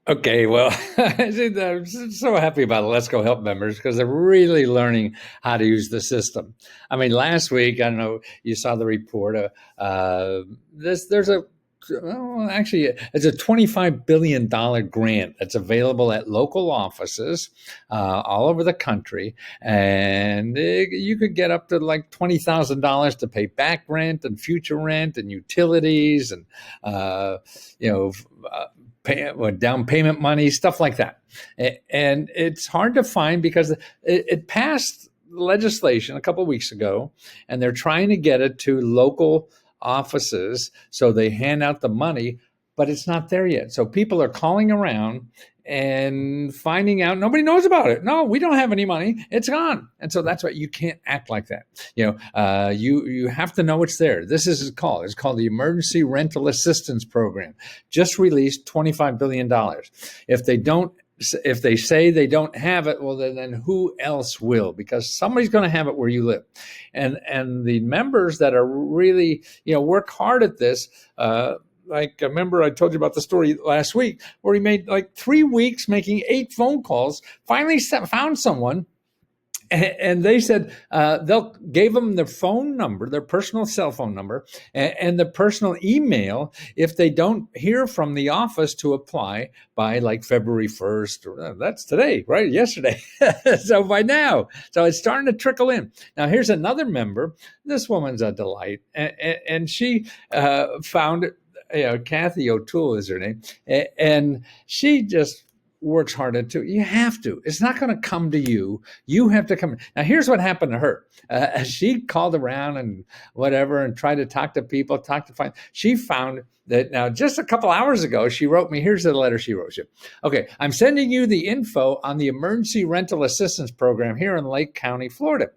Okay, well, I'm so happy about Let's Go Help members because they're really learning how to use the system. I mean, last week, I don't know, you saw the report. There's a, well, actually, it's a $25 billion grant that's available at local offices all over the country, and you could get up to like $20,000 to pay back rent and future rent and utilities and you know. Down payment money, stuff like that. And it's hard to find because it passed legislation a couple of weeks ago, and they're trying to get it to local offices so they hand out the money, but it's not there yet. So people are calling around and finding out nobody knows about it. No, we don't have any money. It's gone. And so that's what you can't act like that. You have to know it's there. This is called. It's called the Emergency Rental Assistance Program. Just released $25 billion. If they don't, if they say they don't have it, well, then who else will? Because somebody's going to have it where you live, and the members that are really work hard at this. Like, remember I told you about the story last week where he made like 3 weeks making 8 phone calls, finally found someone, and they said they'll gave them their phone number, their personal cell phone number, and the personal email if they don't hear from the office to apply by like February 1st. That's today, right? Yesterday. So by now, so it's starting to trickle in. Now here's another member. This woman's a delight, and she found Kathy O'Toole is her name, and she just works hard at it. You have to. It's not going to come to you. You have to come. Now, here's what happened to her. She called around and whatever and tried to talk to people, she found that now just a couple hours ago, she wrote me, here's the letter she wrote you. Okay, I'm sending you the info on the Emergency Rental Assistance Program here in Lake County, Florida.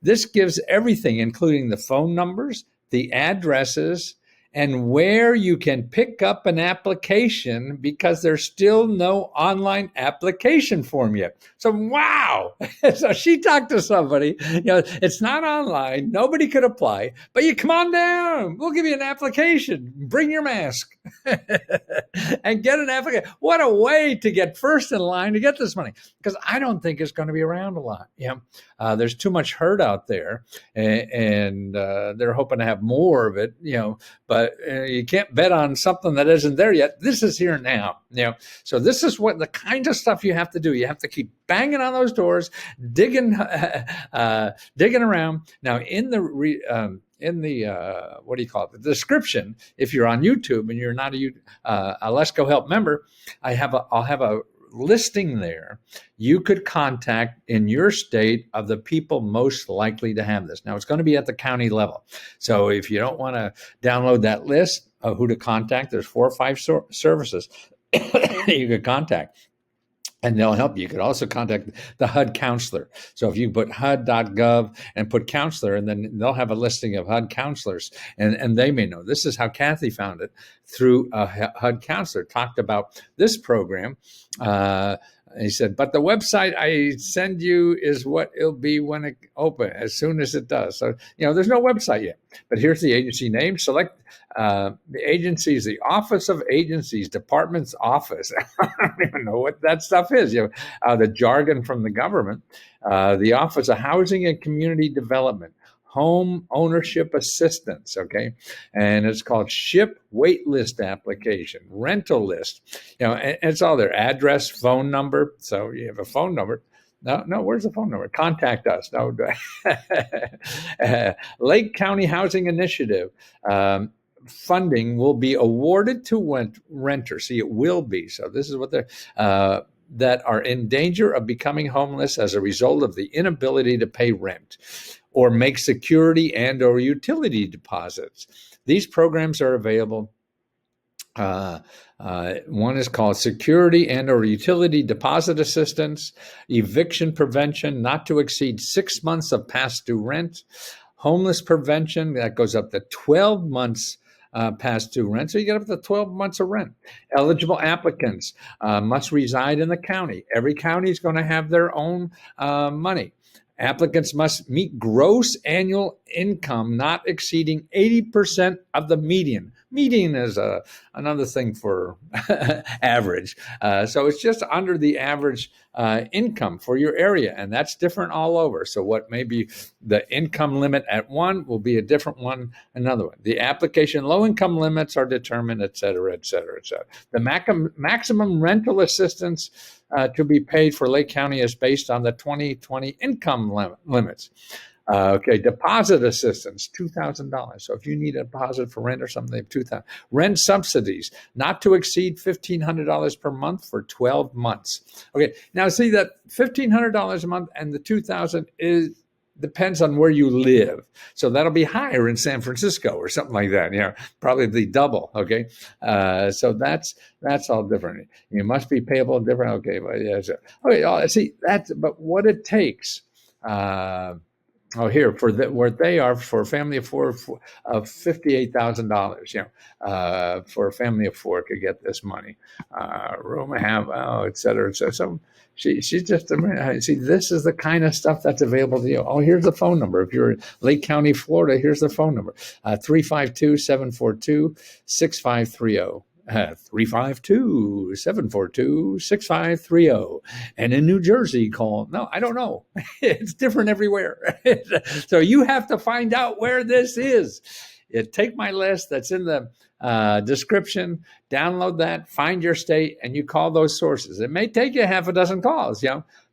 This gives everything, including the phone numbers, the addresses, and where you can pick up an application because there's still no online application form yet. So, wow. So she talked to somebody, it's not online. Nobody could apply, but you come on down. We'll give you an application. Bring your mask and get an application. What a way to get first in line to get this money, because I don't think it's going to be around a lot. There's too much hurt out there, and they're hoping to have more of it, but you can't bet on something that isn't there yet. This is here now. So this is what the kind of stuff you have to do. You have to keep banging on those doors, digging around. Now, in the what do you call it? The description, if you're on YouTube and you're not a Let's Go Help member, I'll have a listing there you could contact in your state of the people most likely to have this. Now, it's going to be at the county level. So if you don't want to download that list of who to contact, there's 4 or 5 services you could contact, and they'll help you. You could also contact the HUD counselor. So if you put HUD.gov and put counselor, and then they'll have a listing of HUD counselors, and they may know. This is how Kathy found it, through a HUD counselor, talked about this program. He said, but the website I send you is what it'll be when it opens, as soon as it does. So, there's no website yet. But here's the agency name. Select the agencies, the Office of Agencies, Department's Office. I don't even know what that stuff is. The jargon from the government. The Office of Housing and Community Development. Home ownership assistance, okay? And it's called SHIP wait list application, rental list. And it's all there, address, phone number. So you have a phone number. No, where's the phone number? Contact us. No, Lake County Housing Initiative. Funding will be awarded to renters. See, it will be. So this is what they're... that are in danger of becoming homeless as a result of the inability to pay rent or make security and or utility deposits. These programs are available. One is called Security and or Utility Deposit Assistance, Eviction Prevention, not to exceed 6 months of past due rent, Homeless Prevention, that goes up to 12 months past due rent. So you get up to 12 months of rent. Eligible applicants must reside in the county. Every county is going to have their own money. Applicants must meet gross annual income not exceeding 80% of the median. Median is another thing for average. So it's just under the average income for your area, and that's different all over. So what may be the income limit at one will be a different one another one. The application low income limits are determined, et cetera, et cetera, et cetera. The maximum rental assistance to be paid for Lake County is based on the 2020 income limits. Okay, deposit assistance, $2,000. So if you need a deposit for rent or something, $2,000. Rent subsidies, not to exceed $1,500 per month for 12 months. Okay, now see that $1,500 a month and the $2,000 depends on where you live. So that'll be higher in San Francisco or something like that, probably double, okay? So that's all different. You must be payable different, okay, but yeah. So, okay, see, but what it takes, here for where they are for a family of four of $58,000. For a family of four could get this money. Room have et cetera, et cetera. So she's just see. This is the kind of stuff that's available to you. Oh, here's the phone number. If you're in Lake County, Florida, here's the phone number: 352-742-6530. 352-742-6530. And in New Jersey, call, no, I don't know. It's different everywhere. So you have to find out where this is. Take my list that's in the description, download that, find your state, and you call those sources. It may take you half a dozen calls,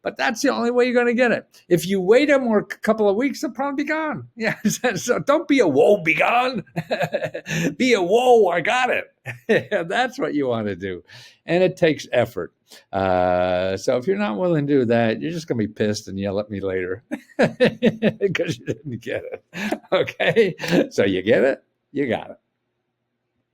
but that's the only way you're going to get it. If you wait a couple of weeks, they'll probably be gone. Yeah, so don't be a whoa, be gone. Be a whoa, I got it. That's what you want to do. And it takes effort. So if you're not willing to do that, you're just going to be pissed and yell at me later because you didn't get it. Okay, so you get it, you got it.